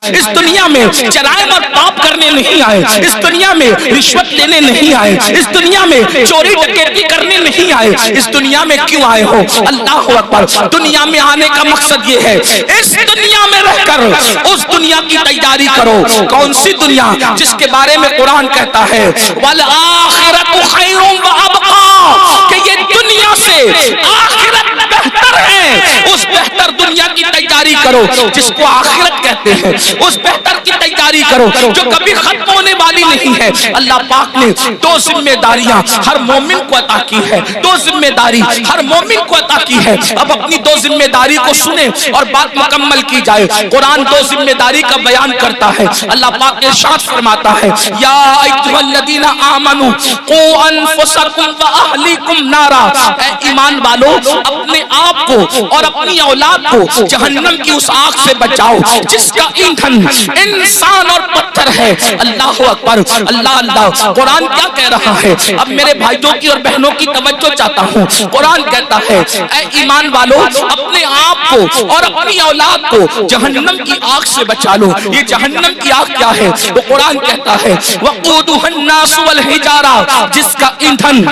اس دنیا میں جرائم اور پاپ کرنے نہیں آئے، اس دنیا میں رشوت لینے نہیں آئے، اس دنیا میں چوری ڈکیتی کرنے نہیں آئے۔ اس دنیا میں کیوں آئے ہو؟ اللہ اکبر۔ دنیا میں آنے کا مقصد یہ ہے اس دنیا میں رہ کر اس دنیا کی تیاری کرو۔ کون سی دنیا؟ جس کے بارے میں قرآن کہتا ہے وَالْآخِرَةُ خَيْرٌ وَأَبْقَىٰ، کہ یہ دنیا سے آخرت بہتر ہے۔ اس بہتر دنیا کی تیاری کرو جس کو آخرت کہتے ہیں، اس بہتر کی تیاری کرو جو کبھی ختم ہونے والی نہیں ہے۔ اللہ پاک نے دو ذمہ داریاں ہر مومن کو عطا کی ہے، دو ذمہ داری ہر مومن کو عطا کی ہے۔ اب اپنی دو ذمہ داری کو سنیں اور بات مکمل کی جائے۔ قرآن دو ذمہ داری کا بیان کرتا ہے۔ اللہ پاک نے ارشاد فرماتا ہے یا ایھا الذین آمنوا قوا انفسکم واہلیکم نارا، اے ایمان والو اپنے آپ کو اور اپنی اولاد کو جہنم کی اس آگ سے بچاؤ جس کا ایندھن انسان اور پتھر ہے۔ اللہ اکبر، اللہ اللہ۔ قرآن کیا کہہ رہا ہے؟ اب میرے بھائیوں کی اور بہنوں کی توجہ چاہتا ہوں۔ قرآن کہتا ہے اے ایمان والو اپنے آپ کو اور اپنی اولاد کو جہنم کی آگ سے بچا لو۔ یہ جہنم کی آگ کیا ہے؟ وہ قرآن کہتا ہے وقودها الناس والحجارہ، جس کا ایندھن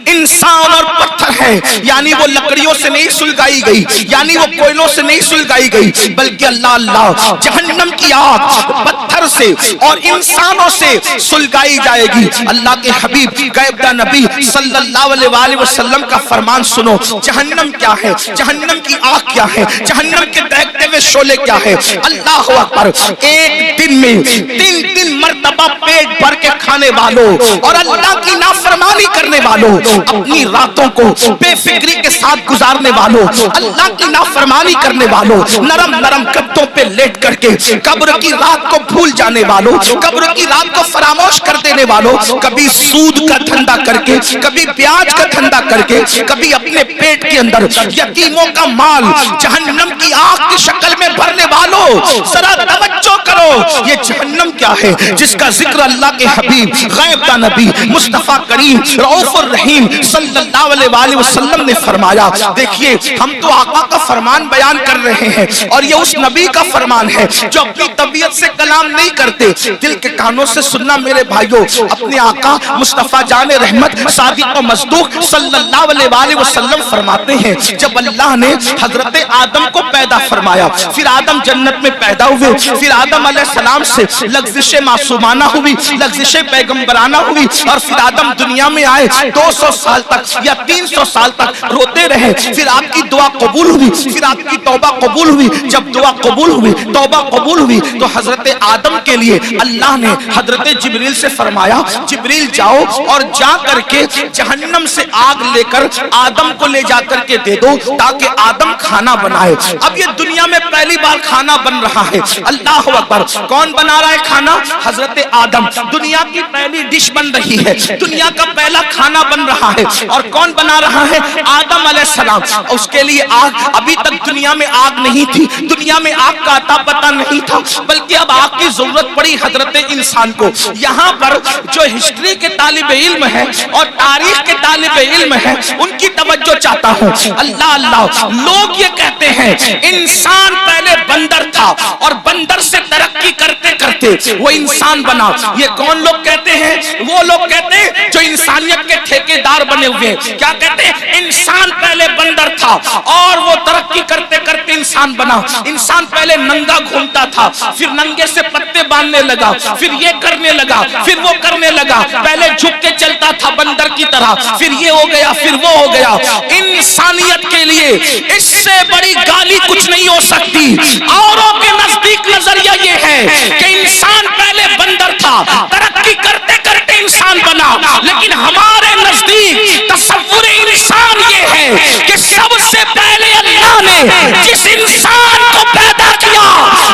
انسان اور پتھر ہے، یعنی وہ لکڑیوں سے نہیں سلگائی گئی، یعنی وہ کوئلوں سے نہیں سلگائی گئی، بلکہ اللہ اللہ جہنم کی آگ پتھر سے اور انسانوں سے سلگائی جائے گی۔ اللہ کے حبیب غیبدہ نبی صلی اللہ علیہ وآلہ وسلم کا فرمان سنو۔ جہنم کیا ہے؟ جہنم کی آگ کیا ہے؟ جہنم کے دہکتے ہوئے شعلے کیا ہے؟ اللہ اکبر۔ ایک دن میں تین مرتبہ پیٹ بھر کے کھانے والوں اور اللہ کی نافرمانی کرنے والوں، اپنی راتوں کو بے فکری کے ساتھ گزارنے والوں، اللہ کی نافرمانی کرنے والوں، نرم نرم گدوں پہ لیٹ کر کے قبر کی رات کو بھول جانے والوں، قبر کی رات کو فراموش کر دینے والوں، کبھی سود کا دھندا کر کے، کبھی بیاج کا دھندا کر کے، کبھی اپنے پیٹ کے اندر یتیموں کا مال جہنم کی آگ کی شکل میں بھرنے والوں، ذرا توجہ کرو۔ یہ جہنم کیا ہے جس کا ذکر اللہ کے حبیب غیبدہ نبی مصطفیٰ کریم رؤوف الرحیم صلی اللہ علیہ وآلہ وسلم نے فرمایا۔ دیکھیے ہم تو آقا کا فرمان بیان کر رہے ہیں اور یہ اس نبی کا فرمان ہے جو اپنی طبیعت سے کلام نہیں کرتے، دل کے کانوں سے سننا میرے بھائیوں۔ اپنے آقا مصطفیٰ جان رحمت صادق و مصدوق صلی اللہ علیہ وآلہ وسلم فرماتے ہیں جب اللہ نے حضرت آدم کو پیدا فرمایا، پھر آدم جنت میں پیدا ہوئے، پھر آدم علیہ السلام سے لغزش معصومانہ ہوئی، لغزش پیغمبرانہ ہوئی، اور پھر آدم دنیا میں آئے 200 سال تک یا 300 سال تک روتے رہے، پھر آپ کی دعا قبول ہوئی، پھر آپ کی توبہ قبول ہوئی۔ جب دعا قبول ہوئی، توبہ قبول ہوئی، تو حضرت آدم کے لیے اللہ نے حضرت جبریل سے فرمایا جبریل جاؤ اور جا کر کے جہنم سے آگ لے کر آدم کو لے جا کر کے دے دو تاکہ آدم کھانا بنائے۔ اب یہ دنیا میں پہلی بار کھانا بن رہا ہے۔ اللہ اکبر۔ کون بنا رہا ہے کھانا؟ حضرت آدم۔ دنیا کی پہلی ڈش بن رہی ہے، دنیا کا پہلا کھانا بن رہا ہے، اور کون بنا رہا ہے؟ آدم علیہ السلام۔ اس کے لیے آگ، ابھی تک دنیا میں آگ نہیں تھی، دنیا میں آگ کا عطا پتہ نہیں تھا، بلکہ اب آگ کی ضرورت پڑی حضرت انسان کو۔ یہاں پر جو ہسٹری کے طالب علم ہے اور تاریخ کے طالب علم ہے ان کی توجہ چاہتا ہوں۔ اللہ اللہ، لوگ یہ کہتے ہیں انسان پہلے بندر تھا اور بندر سے ترقی کرتے کرتے وہ انسان بنا۔ یہ کون لوگ کہتے ہیں؟ وہ لوگ کہتے ہیں جو انسانیت کے ٹھیکیدار بنے ہوئے ہیں۔ کیا کہتے ہیں؟ انسان پہلے بندر تھا اور وہ ترقی کرتے کرتے انسان بنا۔ انسان پہلے ننگا گھومتا تھا، پھر ننگے سے پتے باندھنے لگا، پھر یہ کرنے لگا، پھر وہ کرنے لگا، پہلے جھک کے چلتا تھا بندر کی طرح، پھر یہ ہو گیا، پھر وہ ہو گیا۔ انسانیت کے لیے اس سے بڑی گالی کچھ نہیں ہو سکتی۔ اوروں کے نزدیک نظریہ یہ ہے کہ انسان پہلے بندر تھا، ترقی کرتے کرتے انسان بنا، لیکن ہمارے نزدیک تصور انسان یہ ہے کہ سب سے پہلے اللہ نے جس انسان کو پیدا کیا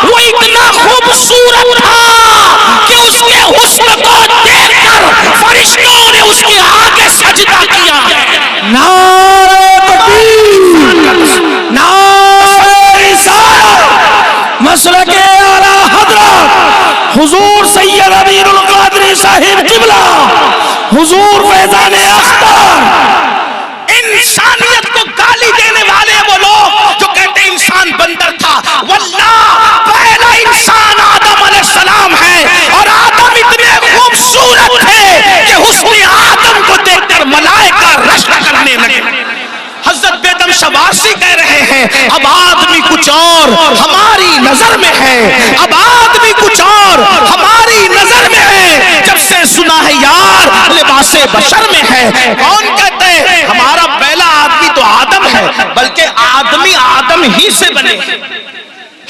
وہ اتنا خوبصورت تھا کہ اس کے حسن کو دیکھ کر فرشتوں نے اس کے آگے سجدہ کیا۔ نعرہ تکبیر، نعرہ رسالت، مسلک اعلی حضرت حضور سید امیر القادری صاحب قبلہ، حضور فیضان اختر۔ انسانیت کو گالی دینے والے وہ لوگ جو کہتے ہیں انسان بندر تھا، واللہ پہلا انسان ہے، اب آدمی کچھ اور ہماری نظر میں ہے، جب سے سنا ہے یار لباس بشر میں ہے۔ کون کہتے ہیں ہمارا پہلا آدمی تو آدم ہے، بلکہ آدمی آدم ہی سے بنے۔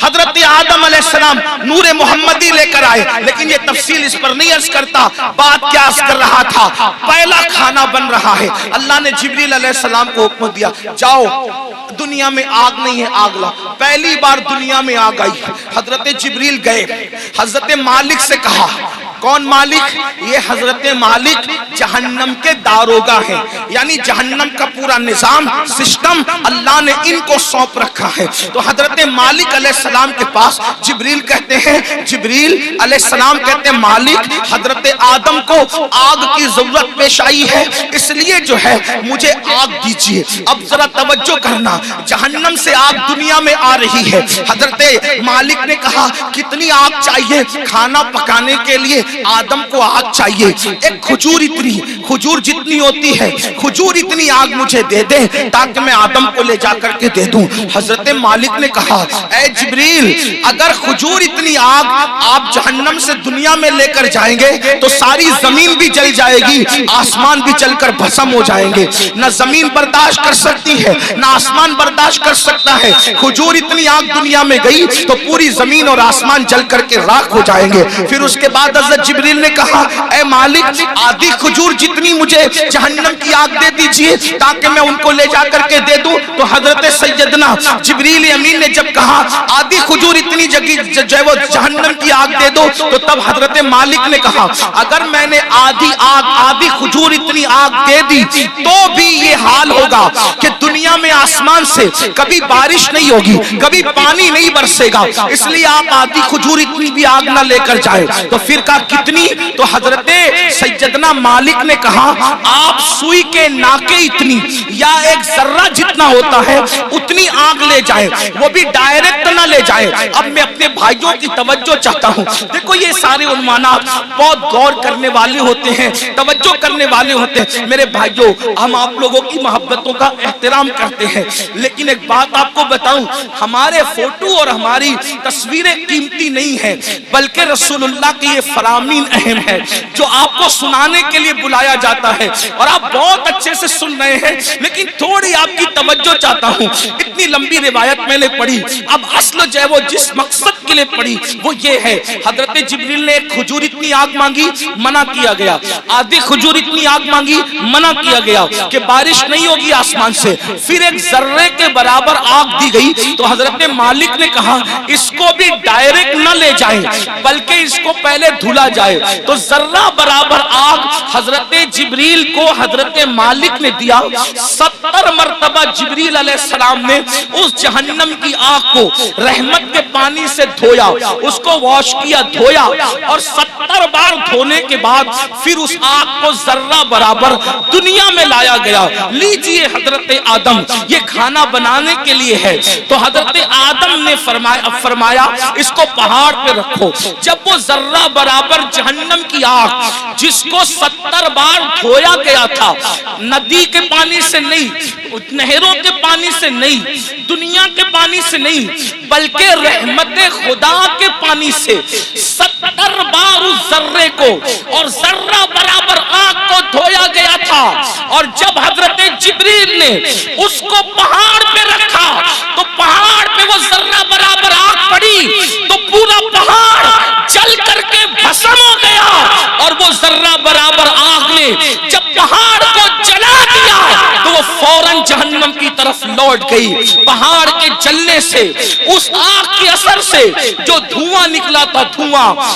حضرت آدم علیہ السلام نور محمدی لے کر آئے، لیکن یہ تفصیل اس پر نہیں عرض کرتا۔ بات کیا عرض کر رہا تھا، پہلا کھانا بن رہا ہے، اللہ نے جبریل علیہ السلام کو حکم دیا، جاؤ دنیا میں آگ نہیں ہے، آگ لا۔ پہلی بار دنیا میں آگ آئی، حضرت جبریل گئے، حضرت مالک سے کہا، کون مالک؟ یہ حضرت مالک جہنم کے داروغہ ہیں، یعنی جہنم کا پورا نظام سسٹم اللہ نے ان کو سونپ رکھا ہے۔ تو حضرت مالک علیہ السلام کے پاس جبریل کہتے ہیں، جبریل علیہ السلام کہتے ہیں مالک حضرت آدم کو آگ کی ضرورت پیش آئی ہے، اس لیے جو ہے مجھے آگ دیجیے۔ اب ذرا توجہ کرنا، جہنم سے آگ دنیا میں آ رہی ہے۔ حضرت مالک نے کہا کتنی آگ چاہیے؟ کھانا پکانے کے لیے آدم کو آگ چاہیے، ایک کھجور اتنی، کھجور جتنی ہوتی ہے کھجور اتنی آگ مجھے دے دیں تاکہ میں آدم کو لے جا کر کے دے دوں۔ حضرت مالک نے کہا اے جبریل، اگر کھجور اتنی آگ آپ جہنم سے دنیا میں لے کر جائیں گے تو ساری زمین بھی جل جائے گی، آسمان بھی جل کر بھسم ہو جائیں گے۔ نہ زمین برداشت کر سکتی ہے نہ آسمان برداشت کر سکتا ہے۔ کھجور اتنی آگ دنیا میں گئی تو پوری زمین اور آسمان جل کر کے راکھ ہو جائیں گے۔ پھر اس کے بعد حضرت جبریل نے کہا اے مالک، آدھی کھجور جتنی مجھے جہنم کی آگ دے دیجئے تاکہ میں ان کو لے جا کر کے دے دوں۔ تو حضرت سیدنا جبریل امین نے جب کہا آدھی کھجور اتنی جو ہے وہ جہنم کی آگ دے دو، تو تب حضرت مالک نے کہا اگر میں نے آدھی کھجور اتنی آگ دے دی تو بھی یہ حال ہوگا کہ دنیا میں آسمان سے کبھی بارش نہیں ہوگی، کبھی پانی نہیں برسے گا، اس لیے آپ آدھی کھجور اتنی بھی آگ نہ لے کر جائیں۔ تو پھر کہا کتنی؟ تو حضرت سیدنا مالک نے کہا آپ سوئی کے ناکے اتنی یا ایک ذرہ جتنا ہوتا ہے اتنی آگ لے جائیں، وہ بھی ڈائریکٹ نہ لے جائیں۔ اب میں اپنے بھائیوں کی توجہ چاہتا ہوں، دیکھو یہ سارے عنوانات بہت غور کرنے والے ہوتے ہیں، توجہ کرنے والے ہوتے ہیں۔ میرے بھائیوں، ہم آپ لوگوں کی محبتوں کا احترام کرتے ہیں، لیکن ایک بات آپ کو بتاؤں، ہمارے فوٹو اور ہماری تصویریں قیمتی نہیں ہیں، بلکہ رسول اللہ کی یہ فرامین اہم ہے جو آپ کو سنانے کے لیے بلایا جاتا ہے، اور آپ بہت اچھے سے سن رہے ہیں، لیکن تھوڑی آپ کی توجہ چاہتا ہوں۔ اتنی لمبی روایت میں نے پڑھی، اب اصل جو ہے وہ جس مقصد کے لیے پڑھی وہ یہ ہے، حضرت جبریل نے ایک کھجور اتنی آگ مانگی، منع کیا گیا، آدھی کھجور اتنی آگ مانگی، منع کیا گیا کہ بارش نہیں ہوگی آسمان سے، پھر ایک ذرے کے برابر آگ دی گئی۔ تو حضرت مالک نے کہا اس کو بھی ڈائریکٹ نہ لے جائیں بلکہ اس کو پہلے دھلا جائے۔ تو ذرہ برابر آگ حضرت جبریل کو حضرت مالک نے دیا، 70 مرتبہ جبریل علیہ السلام نے اس جہنم کی آگ کو رحمت کے پانی سے دھویا، اس کو واش کیا، دھویا، اور 70 بار دھونے کے بعد پھر اس آگ کو ذرہ برابر دنیا میں لایا گیا۔ لیجئے حضرت آدم، یہ کھانا بنانے کے لیے ہے۔ تو حضرت آدم نے فرمایا اس کو پہاڑ پہ رکھو۔ جب وہ ذرہ برابر جہنم کی آگ جس کو 70 بار دھویا گیا تھا، ندی کے پانی سے نہیں، نہروں کے پانی سے نہیں، دنیا کے پانی سے نہیں، بلکہ رحمت خدا کے پانی سے 70 بار اس ذرے کو اور ذرہ برابر آگ کو دھویا گیا تھا۔ اور جب حضرت جبریل نے اس کو پہاڑ پہ رکھا تو پہاڑ پہ وہ ذرہ برابر آگ پڑی تو پورا پہاڑ جل کر کے بھسم ہو گیا، اور وہ ذرہ برابر آگ نے جب پہاڑ کو جلا دیا تو وہ فوراً جہنم کی طرف لوٹ گئی۔ پہاڑ کے جلنے سے، اس آگ کے اثر سے جو دھواں نکلا تھا،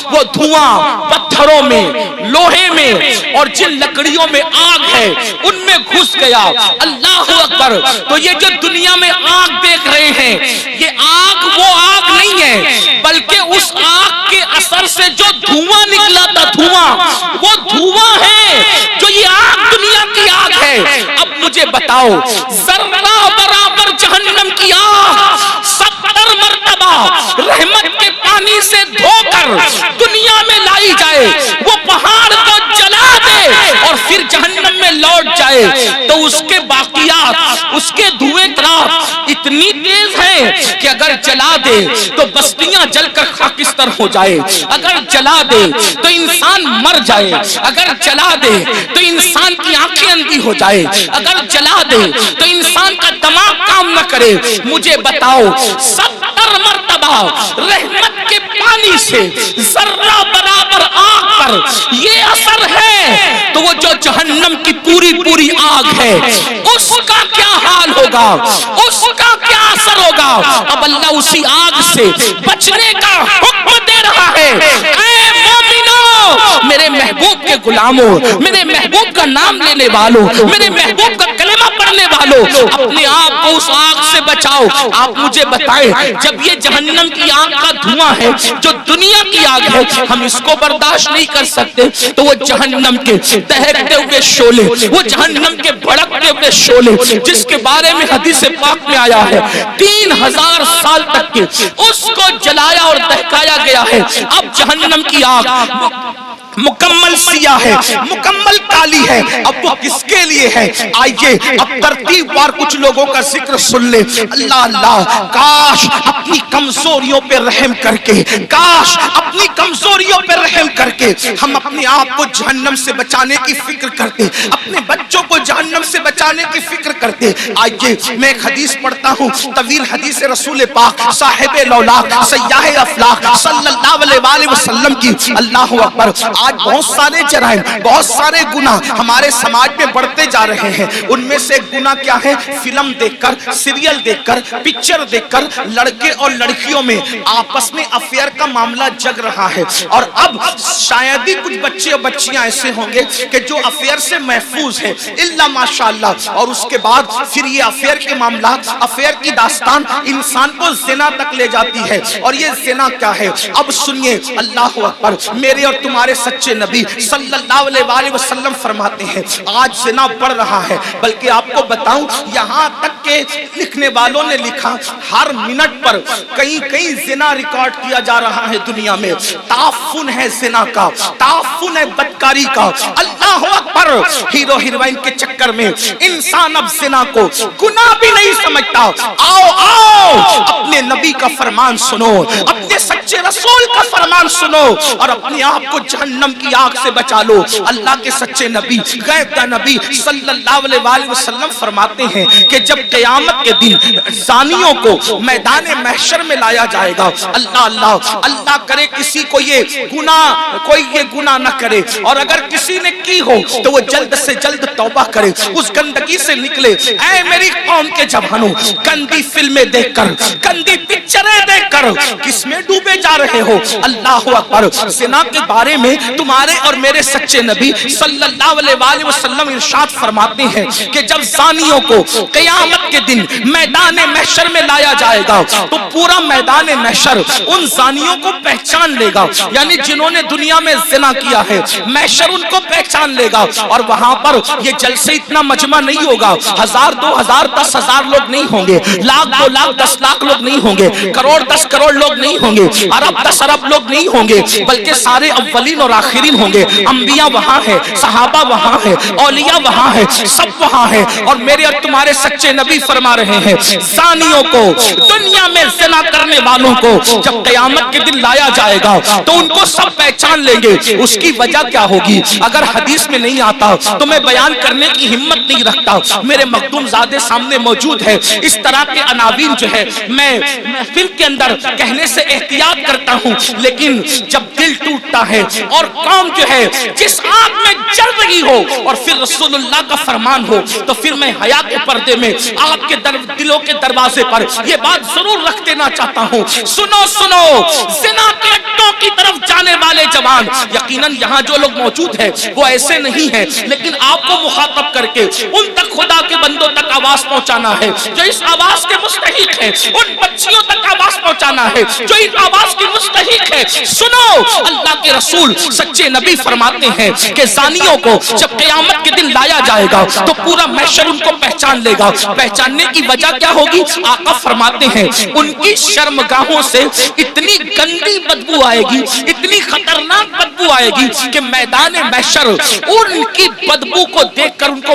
وہ دھواں پتھروں میں، لوہے میں اور جن لکڑیوں میں آگ ہے ان میں گھس گیا۔ اللہ اکبر! تو یہ جو دنیا میں آگ دیکھ رہے ہیں، یہ آگ وہ آگ نہیں ہے، بلکہ اس آگ کے اثر سے جو دھواں نکلا تھا، وہ دھواں ہے جو یہ آگ دنیا کی آگ ہے۔ اب مجھے بتاؤ، ذرہ برابر جہنم کی آگ 70 مرتبہ رحمت کے پانی سے دھو کر دنیا میں لائی جائے، وہ پہاڑ کو جلا دے اور پھر جہنم میں لوٹ جائے، تو اس کے باقیات، اس کے دھوئیں تراف اتنی تیز ہیں کہ اگر جلا دے تو بستیاں جل کر خاکستر ہو جائے، اگر جلا دے تو انسان مر جائے، اگر جلا دے تو انسان کی آنکھیں اندھی ہو جائے، اگر جلا دے تو انسان کا دماغ کام نہ کرے، مجھے بتاؤ 70 مرتبہ رحمت کے پانی سے ذرہ برابر آگ پر یہ اثر ہے تو وہ جو جہنم کی پوری پوری آگ ہے اس کا کیا حال ہوگا، اس کا کیا اثر ہوگا؟ اب اللہ اسی آگ سے بچنے کا حکم دے رہا ہے، اے مومنو، میرے محبوب کے غلاموں، میرے محبوب کا نام لینے والوں، میرے محبوب کا کلمہ پڑھنے والوں، اپنے آپ کو اس آگ سے بچاؤ۔ آپ مجھے بتائیں جب یہ جہنم کی آگ کا دھواں ہے جو دنیا کی آگ ہے ہم اس کو برداشت نہیں کر سکتے تو وہ جہنم کے دہکتے ہوئے شعلے، وہ جہنم کے بھڑکتے ہوئے شعلے جس کے بارے میں حدیث پاک میں آیا ہے 3000 سال تک کے اس کو جلایا اور دہکایا گیا ہے۔ اب جہنم کی آگ مکمل سیاہ ہے، مکمل کالی ہے، اب وہ کس کے لیے ہے؟ آئیے اب ترتیب وار کچھ لوگوں کا ذکر سن لے۔ اللہ اللہ، کاش اپنی کمزوریوں پہ رحم کر کے، کاش اپنی کمزوریوں پہ رحم کر کے ہم اپنے آپ کو جہنم سے بچانے کی فکر کرتے، اپنے بچوں کو جہنم سے بچانے کی فکر کرتے۔ آئیے میں ایک حدیث پڑھتا ہوں، طویل حدیث رسول پاک صاحب لولاک سیاح افلاک صلی اللہ علیہ وسلم کی۔ اللہ اکبر، آج بہت سارے جرائم، بہت سارے گناہ ہمارے سماج میں بڑھتے جا رہے ہیں۔ ان میں سے ایک گناہ کیا ہے؟ فلم دیکھ کر، سیریل دیکھ کر، پکچر دیکھ کر لڑکے اور لڑکیوں میں آپس میں افیئر کا معاملہ جگ رہا ہے۔ اور اب شاید ہی کچھ بچے اور بچیاں ایسے ہوں گے کہ جو افیئر سے محفوظ ہیں الا ماشاءاللہ، اور اس کے بعد پھر یہ افیئر کے معاملات، افیئر کی داستان انسان کو زنا تک لے جاتی ہے۔ اور یہ زنا کیا ہے؟ اب سنیے، اللہ اکبر، میرے اور تمہارے سچے نبی صلی اللہ علیہ وسلم فرماتے ہیں آج زنا بڑھ رہا ہے، بلکہ آپ کو بتاؤں یہاں تک کہ لکھنے والوں نے لکھا ہر منٹ پر کئی زنا ریکارڈ کیا جا رہا ہے دنیا میں۔ تعفن ہے زنا کا، تعفن ہے بدکاری کا۔ اللہ اکبر، ہیرو ہیروئن کے چکر میں انسان اب زنا کو گناہ بھی نہیں سمجھتا۔ آؤ آؤ، اپنے نبی کا فرمان سنو، اپنے سچے رسول کا فرمان سنو اور اپنے آپ کو جہنم کی آگ سے بچا لو۔ اللہ کے سچے نبی، غیب کا نبی صلی اللہ علیہ وسلم فرماتے ہیں کہ جب قیامت کے دن زانیوں کو میدان محشر میں لایا جائے گا، اللہ اللہ اللہ کرے کسی کو یہ گناہ نہ کرے، اور اگر کسی نے کی ہو تو وہ جلد سے جلد توبہ کرے، اس گندگی سے نکلے۔ اے میری قوم کے جوانوں، گندی فلمیں دیکھ کر، گندی پکچریں دیکھ کر کس میں ڈوبے جا رہے ہو؟ اللہ اکبر، زنا کے بارے میں تمہارے اور میرے سچے نبی صلی اللہ علیہ وسلم ارشاد فرماتے ہیں کہ جب زانیوں کو قیامت کے دن میدان محشر میں لایا جائے گا تو پورا میدان محشر ان زانیوں کو پہچان لے گا، یعنی جنہوں نے دنیا میں زنا کیا ہے محشر ان کو پہچان لے گا۔ اور وہاں پر یہ جلسے اتنا مجمع نہیں ہوگا، 1000 2000 10,000 لوگ نہیں ہوں گے، لاکھ 2 لاکھ 10 لاکھ لوگ نہیں ہوں گے، کروڑ 10 کروڑ لوگ نہیں ہوں گے، ارب 10 ارب لوگ نہیں ہوں گے، بلکہ سارے اولین اور آخرین ہوں گے۔ انبیاء وہاں ہیں، صحابہ وہاں ہیں، اولیاء وہاں ہیں، سب وہاں ہیں۔ اور میرے اور تمہارے سچے نبی فرما رہے ہیں زانیوں کو، دنیا میں زنا کرنے والوں کو جب قیامت کے دن لایا جائے گا تو ان کو سب پہچان لیں گے۔ اس کی وجہ کیا ہوگی؟ اگر حدیث میں نہیں آتا تو میں بیان کرنے کی ہمت نہیں رکھتا، میرے مخدوم زادے سامنے موجود ہے۔ اس طرح کے عناوین جو ہے میں محفل کے اندر کہنے سے احتیاط کرتا ہوں، لیکن جب دل ٹوٹتا ہے اور قوم جو ہے جس آگ میں جل رہی ہو اور پھر رسول اللہ کا فرمان ہو تو پھر میں حیا کے پردے میں آپ کے دلوں کے دروازے پر یہ بات ضرور رکھ دینا چاہتا ہوں، سنو سنو، زنا کے اڈوں کی طرف جانے والے جوان، یقیناً یہاں جو لوگ موجود ہیں وہ ایسے نہیں ہیں، لیکن آپ کو مخاطب کر کے ان تک خدا کے بندوں تک آواز پہنچانا ہے جو اس آواز کے مستحق ہیں، ان بچیوں تک آواز پہنچانا ہے جو اس آواز کی مستحق ہے۔ سنو، اللہ کے رسول سچے نبی فرماتے ہیں کہ زانیوں کو جب قیامت کے دن لایا جائے گا تو پورا محشر ان کو پہچان لے گا۔ پہچاننے کی وجہ کیا ہوگی؟ آقا فرماتے ہیں ان کی شرمگاہوں سے اتنی گندی بدبو آئے گی، اتنی خطرناک بدبو آئے گی کہ میدان محشر ان کی بدبو کو دیکھ کر ان کو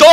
2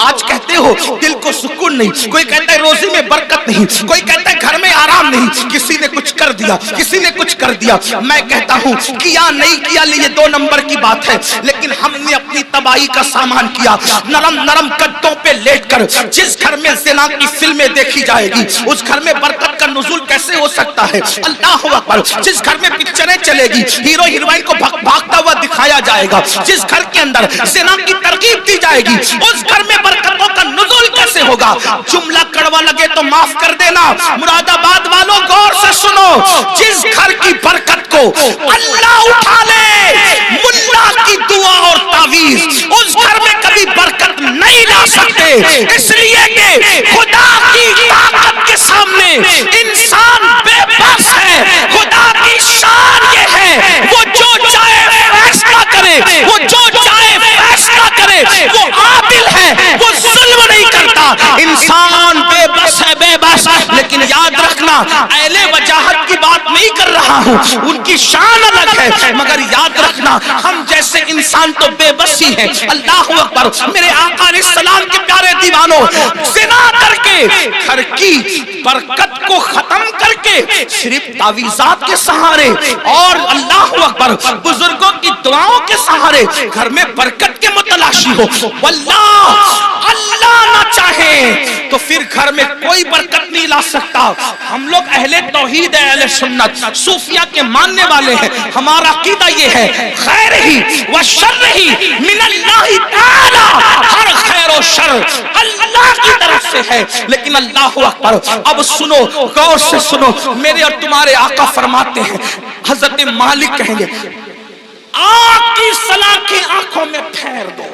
آج کہتے ہو دل کو سکون نہیں، کوئی کہتا ہے روزی میں برکت نہیں، کوئی کہتا ہے گھر میں آرام نہیں، کسی نے کچھ کر دیا، کسی نے کچھ کر دیا۔ میں کہتا ہوں کیا نہیں کیا یہ 2 نمبر کی بات ہے، لیکن ہم نے اپنی تباہی کا سامان کیا۔ نرم نرم گدوں پہ لیٹ کر جس گھر میں زنا کی فلمیں دیکھی جائے گی، اس گھر میں برکت کا نزول کیسے ہو سکتا ہے؟ اللہ اکبر۔ جس گھر میں پکچریں چلے گی، ہیرو ہیروئن کو بھاگتا ہوا دکھایا جائے گا، جس گھر کے اندر زنا کی ترغیب دی جائے گی، اس گھر میں برکتوں کا نزول کیسے ہوگا؟ جملہ کڑوا لگے تو معاف کر دینا، مراد آباد والوں غور سے سنو، جس گھر کی برکت کو اللہ اٹھا لے ملا کی دعا اور تعویذ، اس گھر میں کبھی برکت نہیں لا سکتے، اس لیے کہ خدا کی طاقت کے سامنے انسان بے بس ہے۔ خدا کی شان یہ ہے، وہ جو چاہے فیصلہ کرے، وہ جو چاہے فیصلہ کرے، وہ عادل ہے، وہ ظلم نہیں کرتا۔ انسان بے بس ہے، بے بس، لیکن یاد رکھنا اہل وجاہت کی بات نہیں کر رہا ہوں، ان کی شان الگ ہے، مگر یاد رکھنا ہم جیسے انسان تو بے بس ہی ہیں۔ اللہ اکبر۔ میرے آقا علیہ السلام کے پیارے دیوانوں، زنا کر کے گھر کی برکت کو ختم کر کے صرف تعویذات کے سہارے اور اللہ اکبر بزرگوں کی دعاؤں کے سہارے گھر میں برکت کے متلاشی ہو، واللہ اللہ نہ چاہے تو پھر گھر میں کوئی برکت نہیں لا سکتا۔ ہم لوگ اہل توحید ہے، اہل سنت، صوفیہ کے ماننے والے ہیں، ہمارا عقیدہ یہ ہے خیر ہی و شر ہی من اللہ تعالی، ہر خیر و شر اللہ کی طرف سے ہے۔ لیکن اللہ اکبر، اب سنو، غور سے سنو، میرے اور تمہارے آقا فرماتے ہیں، حضرت مالک کہیں گے آگ کی سلاخیں آنکھوں میں پھیر دو،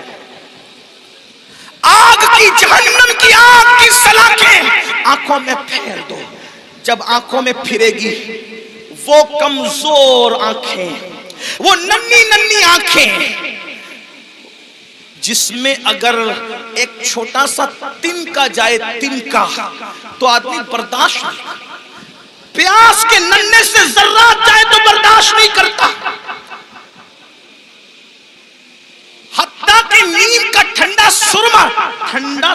آگ کی جہنم کی آگ کی سلاخیں آنکھوں میں پھیر دو۔ جب آنکھوں میں پھرے گی وہ کمزور آنکھیں، وہ ننھی ننھی آنکھیں جس میں اگر ایک چھوٹا سا تنکا جائے، تنکا، تو آدمی برداشت نہیں، پیاس کے ننھے سے ذرات جائے تو برداشت نہیں کرتا، حتیٰ کہ نیم کا ٹھنڈا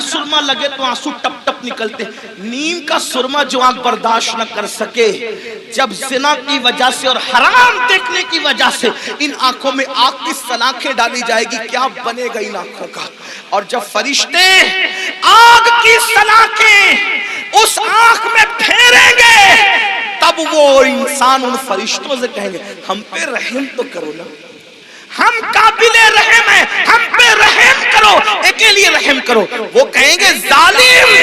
سرما لگے تو آنسو ٹپ ٹپ نکلتے، نیم کا سرما جو آنکھ برداشت نہ کر سکے، جب زنا کی وجہ سے اور حرام دیکھنے کی وجہ سے ان آنکھوں میں آگ کی سلاخیں ڈالی جائے گی، کیا بنے گا ان آنکھوں کا؟ اور جب فرشتے آگ کی سلاخیں اس آنکھ میں پھیریں گے، تب وہ انسان ان فرشتوں سے کہیں گے ہم پہ رحم تو کرو نا، ہم قابل رحم ہیں، ہم پہ رحم کرو، اکیلے رحم کرو۔ وہ کہیں گے ظالم،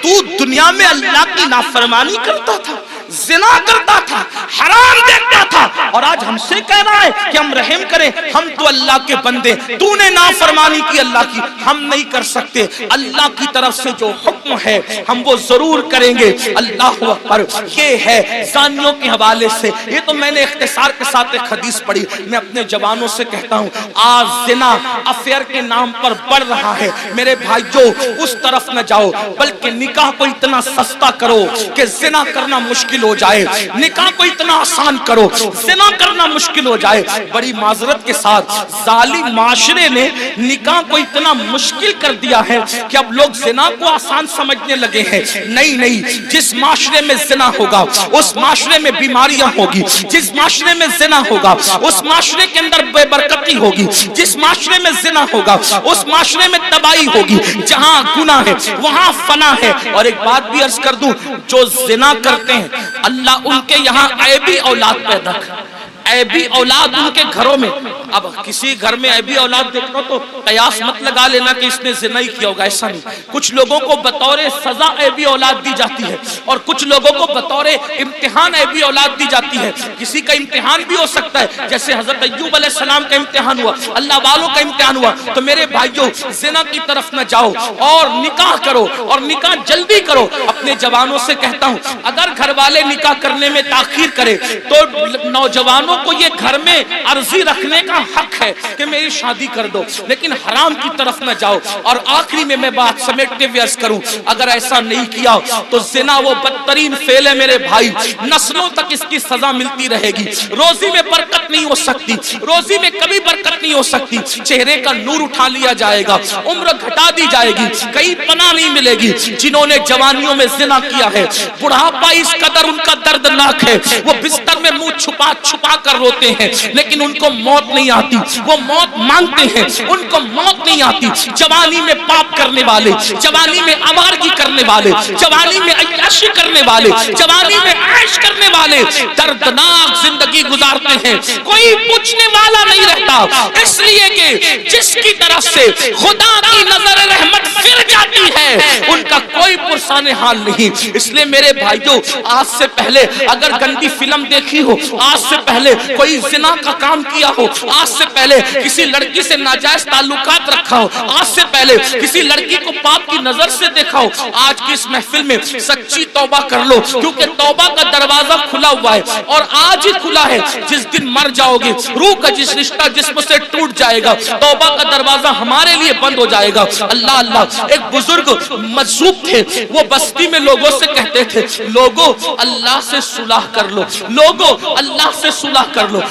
تو دنیا میں اللہ کی نافرمانی کرتا تھا، زنا کرتا تھا، حرام دیکھتا تھا، اور آج ہم سے کہہ رہا ہے کہ ہم رحم کریں، ہم تو اللہ کے بندے، تو نے نافرمانی کی اللہ کی، ہم نہیں کر سکتے۔ اللہ کی طرف سے جو حکم ہے ہم وہ ضرور کریں گے۔ اللہ اکبر۔ یہ ہے زانیوں کے حوالے سے، یہ تو میں نے اختصار کے ساتھ ایک حدیث پڑھی، میں اپنے جوانوں سے کہتا ہوں آج زنا افیئر کے نام پر بڑھ رہا ہے، میرے بھائیو اس طرف نہ جاؤ، بلکہ نکاح کو اتنا سستا کرو کہ زنا کرنا مشکل ہو جائے، نکاح کو اتنا آسان کرو زنا کرنا مشکل ہو جائے۔ بڑی معذرت کے ساتھ ظالم معاشرے نے نکاح کو اتنا مشکل کر دیا ہے کہ اب لوگ زنا کو آسان سمجھنے لگے ہیں۔ نہیں، جس معاشرے میں زنا ہوگا اس معاشرے میں بیماریاں ہوگی، جس معاشرے میں زنا ہوگا اس معاشرے کے اندر بے برکتی ہوگی، جس معاشرے میں زنا ہوگا اس معاشرے میں تباہی ہوگی، جہاں گناہ ہے وہاں فنا ہے۔ اور ایک بات بھی عرض کر دوں، جو زنا کرتے ہیں اللہ ان کے یہاں عیبی اولاد پیدا کر، عیبی اولاد ان کے گھروں میں۔ اب کسی گھر میں عیبی اولاد دیکھو تو قیاس مت لگا لینا کہ اس نے زنا ہی کیا ہوگا، ایسا نہیں۔ کچھ لوگوں کو بطور سزا عیبی اولاد دی جاتی ہے اور کچھ لوگوں کو بطور امتحان عیبی اولاد دی جاتی ہے۔ کسی کا امتحان بھی ہو سکتا ہے، جیسے حضرت ایوب علیہ السلام کا امتحان ہوا، اللہ والوں کا امتحان ہوا۔ تو میرے بھائیوں زنا کی طرف نہ جاؤ اور نکاح کرو، اور نکاح جلدی کرو۔ اپنے جوانوں سے کہتا ہوں اگر گھر والے نکاح کرنے میں تاخیر کرے تو نوجوانوں کو یہ گھر میں عرضی رکھنے کا حق ہے کہ میری شادی کر دو، لیکن حرام کی طرف نہ جاؤ۔ اور آخری میں بات سمیٹتے ہوئے عرض کروں، اگر ایسا نہیں کیا تو زنا وہ بدترین فعل ہے میرے بھائی، نسلوں تک اس کی سزا ملتی رہے گی۔ روزی میں برکت نہیں ہو سکتی، روزی میں کبھی برکت نہیں ہو سکتی، چہرے کا نور اٹھا لیا جائے گا، عمر گھٹا دی جائے گی، کہیں پناہ نہیں ملے گی۔ جنہوں نے جوانیوں میں زنا کیا ہے، بڑھاپا اس قدر ان کا دردناک ہے، وہ بستر میں منہ چھپا چھپا کر روتے ہیں، لیکن ان کو موت نہیں آتی، وہ موت مانگتے ہیں، ان کو موت نہیں آتی۔ جوانی میں پاپ کرنے والے، جوانی میں آوارگی کرنے والے، جوانی میں عیاشی کرنے والے، جوانی میں عیش کرنے والے دردناک زندگی گزارتے ہیں، کوئی پوچھنے والا نہیں رہتا، اس لیے کہ جس کی طرف سے خدا کی نظر رحمت پھر جاتی ہے ان کا کوئی پرسان حال نہیں۔ اس لیے میرے بھائیوں، آج سے پہلے اگر گندی فلم دیکھی ہو، آج سے پہلے کوئی زنا کا کام کیا ہو، آج سے پہلے کسی لڑکی سے ناجائز تعلقات رکھا ہو، آج سے پہلے کسی لڑکی کو پاپ کی نظر سے دیکھا ہو، آج کی اس محفل میں سچی توبہ کر لو، کیونکہ توبہ کا دروازہ کھلا ہوا ہے، اور آج ہی کھلا ہے۔ جس دن مر جاؤ گے، روح کا جس رشتہ جسم سے ٹوٹ جائے گا، توبہ کا دروازہ ہمارے لیے بند ہو جائے گا۔ اللہ اللہ، ایک بزرگ مجذوب تھے، وہ بستی میں لوگوں سے کہتے تھے، لوگوں اللہ سے صلح کر لو، لوگوں اللہ سے صلح کر لو،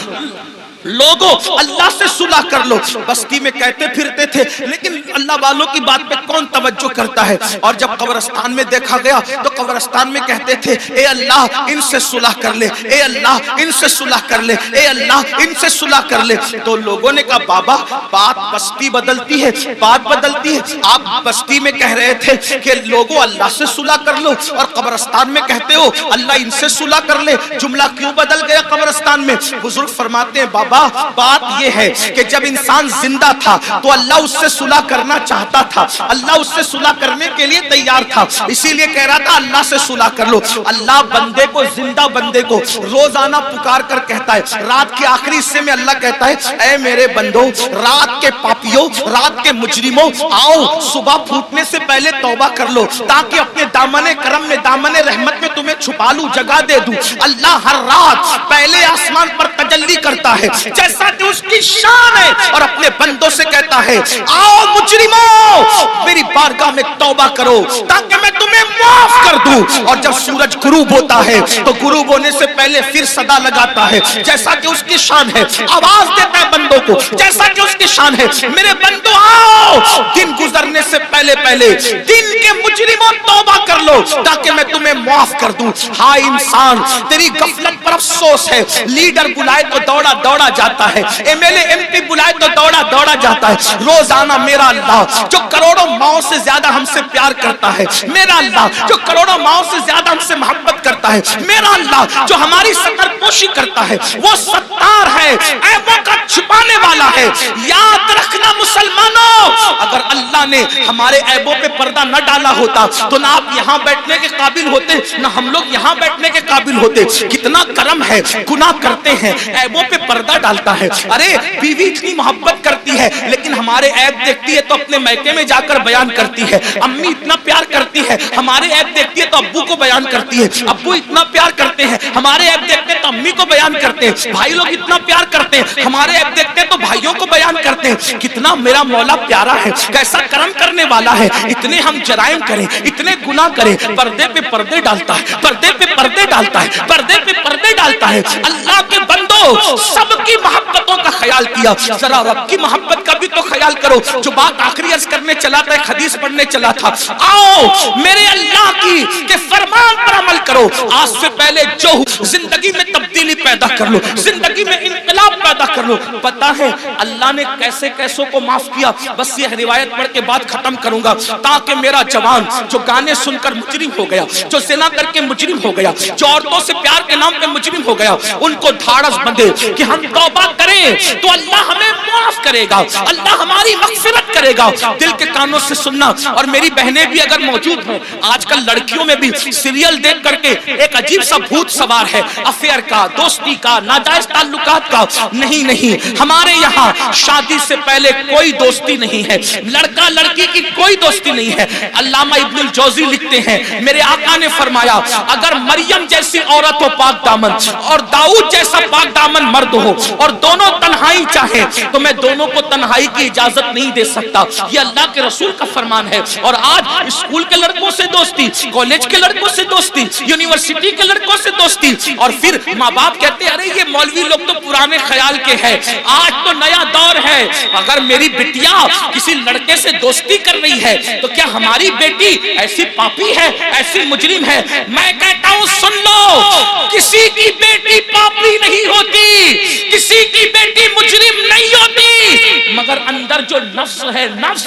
لوگوں اللہ سے صلح کر لو۔ بستی میں کہتے پھرتے تھے، لیکن اللہ والوں کی بات پہ کون توجہ کرتا ہے؟ اور جب قبرستان میں دیکھا گیا تو قبرستان میں کہتے تھے، اے اللہ ان سے صلح کر لے، اے اللہ ان سے صلح کر لے، اے اللہ ان سے صلح کر لے۔ تو لوگوں نے کہا، بابا بات بستی بدلتی ہے، بات بدلتی ہے، آپ بستی میں کہہ رہے تھے کہ لوگوں اللہ سے صلح کر لو، اور قبرستان میں کہتے ہو اللہ ان سے صلح کر لے، جملہ کیوں بدل گیا قبرستان میں؟ بزرگ فرماتے ہیں، بابا بات یہ ہے کہ جب انسان زندہ تھا تو اللہ اس سے صلح کرنا چاہتا تھا، اللہ اس سے صلح کرنے کے لیے تیار تھا، اسی لیے کہہ رہا تھا اللہ سے صلح کر لو۔ اللہ بندے کو، زندہ بندے کو روزانہ پکار کر کہتا ہے، رات کے آخری حصے میں اللہ کہتا ہے، اے میرے بندو، رات کے پاپیوں، رات کے مجرموں، آؤ صبح پھوٹنے سے پہلے توبہ کر لو، تاکہ اپنے دامن کرم میں، دامن رحمت میں تمہیں چھپا لوں، جگہ دے دوں۔ اللہ ہر رات پہلے آسمان پر تجلی کرتا ہے جیسا کہ اس کی شان ہے، اور اپنے بندوں سے کہتا ہے، آؤ مجرموں میری بارگاہ میں توبہ کرو تاکہ میں تمہیں معاف کر دوں۔ اور جب سورج غروب ہوتا ہے تو غروب ہونے سے پہلے پھر صدا لگاتا ہے جیسا کہ اس کی شان ہے، آواز دیتا ہے بندوں کو جیسا کہ اس کی شان ہے، میرے بندوں آؤ، دن گزرنے سے پہلے پہلے دن کے مجرموں توبہ کر لو تاکہ میں تمہیں معاف کر دوں۔ ہائے انسان، تیری غفلت پر افسوس ہے، لیڈر بلائے تو دوڑا دوڑا جاتا ہے، M L A M P بلائے تو دوڑا دوڑا جاتا ہے۔ روزانہ میرا اللہ جو کروڑوں ماؤں سے زیادہ ہم سے پیار کرتا ہے، میرا اللہ جو کروڑوں ماؤں سے زیادہ ہم سے محبت کرتا ہے، میرا اللہ جو ہماری ستر پوشی کرتا ہے، وہ ستار ہے، عیبوں کا چھپانے والا ہے۔ یاد رکھنا مسلمانوں، اگر اللہ نے ہمارے عیبوں پہ پردہ نہ ڈالا ہوتا تو نہ آپ یہاں بیٹھنے کے قابل ہوتے، نہ ہم لوگ یہاں بیٹھنے کے قابل ہوتے۔ کتنا کرم ہے، گناہ کرتے ہیں، عیبوں پہ پردہ ڈالتا ہے۔ ارے بیوی اتنی محبت کرتی ہے لیکن ہمارے عیب دیکھتی ہے تو اپنے میکے میں جا کر بیان کرتی ہے، امی اتنا پیار کرتی ہے، ہمارے عیب دیکھتی ہے تو ابو کو بیان کرتی ہے، ابو اتنا پیار کرتے ہیں، ہمارے عیب دیکھتے ہیں تو امی کو بیان کرتے ہیں، بھائی لوگ اتنا پیار کرتے ہیں، ہمارے عیب دیکھتے ہیں تو بھائیوں کو بیان کرتے ہیں۔ کتنا میرا مولا پیارا ہے، کیسا کرم کرنے والا ہے۔ اتنے ہم جرائم کریں، اتنے گناہ کریں، پردے پہ پردے ڈالتا ہے، پردے پہ پردے ڈالتا ہے، پردے پہ پردے ڈالتا ہے۔ اللہ کے بندو، سب کی محبتوں کا خیال کیا، ذرا رب کی محبت کا بھی تو خیال کرو۔ جو بات آخری عرض کرنے چلا تھا، ایک حدیث پڑھنے چلا تھا، آؤ میرے اللہ کی کہ فرمان پر عمل کرو۔ آج سے پہلے جو زندگی میں تبدیلی پیدا کر لو، زندگی میں انقلاب پیدا کر لو۔ پتا ہے اللہ نے کیسے کیسوں کو معاف کیا؟ بس یہ روایت پڑھ کے بات ختم کروں گا، تاکہ میرا جوان جو گانے سن کر مجرم ہو گیا، جو زنا کر کے مجرم ہو گیا، جو عورتوں سے پیار کے نام پہ مجرم ہو گیا، ان کو دھاڑس بندھے کہ ہم توبہ کریں تو اللہ ہمیں معاف کرے گا، اللہ ہماری مغفرت کرے گا۔ دل کے کانوں سے سننا، اور میری بہنیں بھی اگر موجود ہیں، آج کل لڑکیوں میں بھی سیریل دیکھ کر کے ایک عجیب سا بھوت سوار ہے، افیئر کا، دوستی کا، ناجائز تعلقات کا۔ نہیں نہیں، ہمارے یہاں شادی سے پہلے کوئی کوئی دوستی نہیں ہے، لڑکا لڑکی کی کوئی دوستی نہیں ہے۔ علامہ ابن الجوزی لکھتے ہیں میرے آقا نے فرمایا اگر مریم جیسی عورت ہو پاک دامن اور داؤد جیسا پاک دامن مرد ہو اور دونوں تنہائی چاہیں تو میں دونوں کو تنہائی کی اجازت نہیں دے سکتا۔ یہ اللہ کے رسول کا فرمان ہے۔ اور آج اسکول کے لڑکوں سے دوستی، کالج کے لڑکوں سے دوستی، یونیورسٹی کے لڑکوں سے دوستی، اور پھر ماں باپ کہتے ہیں ارے یہ مولوی لوگ تو پرانے خیال کے ہیں، آج تو نیا دور ہے۔ اگر میری بٹیا کسی لڑکے سے دوستی کر رہی ہے تو کیا ہماری بیٹی ایسی پاپی ہے، ایسی مجرم ہے؟ میں کہتا ہوں سن لو، کسی کی بیٹی پاپی نہیں ہوتی، کسی کی بیٹی مجرم نہیں ہوتی، مگر اندر جو نفس ہے، نفس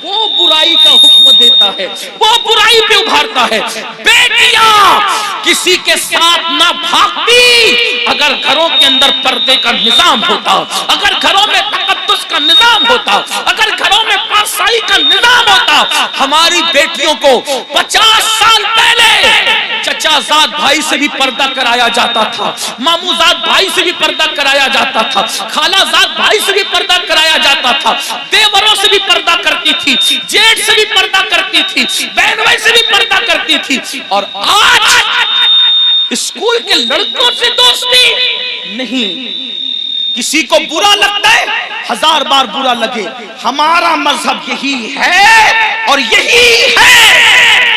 وہ برائی کا حکم دیتا ہے، وہ برائی پہ ابھارتا ہے۔ بیٹیاں کسی کے ساتھ نہ بھاگتی اگر گھروں کے اندر پردے کا نظام ہوتا، اگر گھروں میں تقدس کا نظام ہوتا، اگر گھروں میں پاسائی کا نظام ہوتا۔ ہماری بیٹیوں کو 50 سال پہلے چچا زاد بھائی سے بھی پردہ کرایا جاتا تھا، مامو زاد بھائی سے بھی پردہ کرایا جاتا تھا، خالہ زاد بھائی سے بھی پردہ کرایا جاتا تھا، دیوروں سے بھی پردہ کرتی تھی، جیٹ سے بھی پردہ کرتی تھی، بہن بھائی سے بھی پردہ کرتی تھی۔ اور آج اسکول کے لڑکوں سے دوستی نہیں۔ کسی کو برا لگتا ہے، ہزار بار برا لگے، ہمارا مذہب یہی ہے اور یہی ہے۔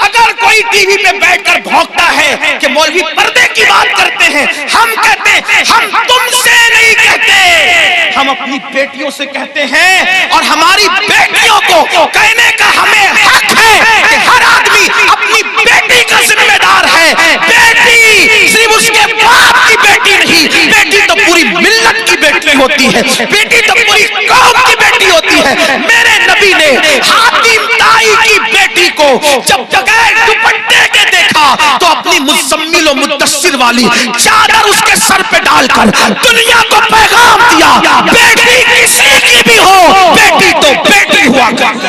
اگر کوئی ٹی وی پہ بیٹھ کر بھونکتا ہے کہ مولوی پردے کی بات کرتے ہیں، ہم کہتے ہیں ہم تم سے نہیں کہتے، ہم اپنی بیٹیوں سے کہتے ہیں، اور ہماری بیٹیوں کو کہنے کا ہمیں حق ہے کہ ہر آدمی اپنی بیٹی کا ذمہ دار ہے۔ بیٹی صرف اس کے باپ کی بیٹی نہیں، بیٹی تو پوری ملت کی بیٹی ہوتی ہے، بیٹی تو پوری قوم کی بیٹی ہوتی ہے۔ میرے نبی نے حاتم طائی کی بیٹی کو جب بغیر دوپٹے کے دیکھا تو اپنی مزمل و مدثر والی چادر اس کے سر پہ ڈال کر دنیا کو پیغام دیا، بیٹی کسی کی بھی ہو، بیٹی تو بیٹی ہوا کرتی۔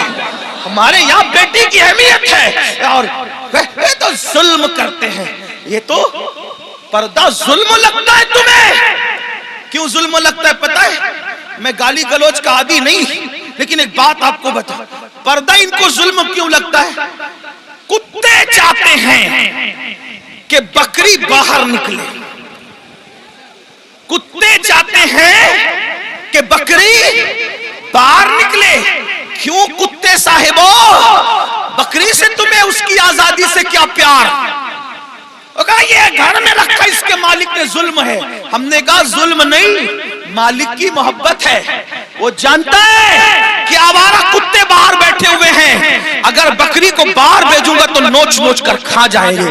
ہمارے یہاں بیٹی کی اہمیت ہے، اور یہ تو ظلم کرتے ہیں۔ یہ تو پردہ ظلم لگتا ہے تمہیں۔ کیوں ظلم لگتا ہے پتہ ہے؟ میں گالی گلوچ کا عادی نہیں، لیکن ایک بات آپ کو بتا، پردہ ان کو ظلم کیوں لگتا ہے؟ کتے چاہتے ہیں کہ بکری باہر نکلے، کتے چاہتے ہیں کہ بکری باہر نکلے۔ کیوں کتے صاحبو؟ بکری سے تمہیں اس کی آزادی سے کیا پیار؟ کہا یہ گھر میں رکھا اس کے مالک نے ظلم ہے۔ ہم نے کہا ظلم نہیں، مالک کی محبت ہے۔ وہ جانتا ہے کہ آوارہ کتے باہر بیٹھے ہوئے ہیں، اگر بکری کو باہر بھیجوں گا تو نوچ نوچ کر کھا جائیں گے۔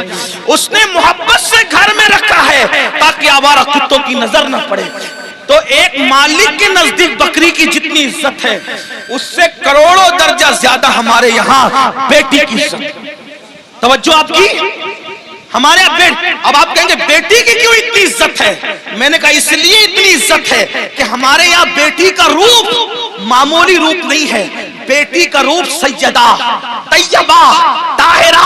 اس نے محبت سے گھر میں رکھا ہے تاکہ آوارہ کتوں کی نظر نہ پڑے۔ تو ایک مالک کے نزدیک بکری کی جتنی عزت ہے اس سے کروڑوں درجہ زیادہ ہمارے یہاں بیٹی کی عزت۔ توجہ آپ کی؟ ہمارے اب آپ کہیں گے بیٹی کی کیوں اتنی عزت ہے؟ میں نے کہا اس لیے اتنی عزت ہے کہ ہمارے یہاں بیٹی کا روپ معمولی روپ نہیں ہے، بیٹی کا روپ سیدہ طیبہ طاہرہ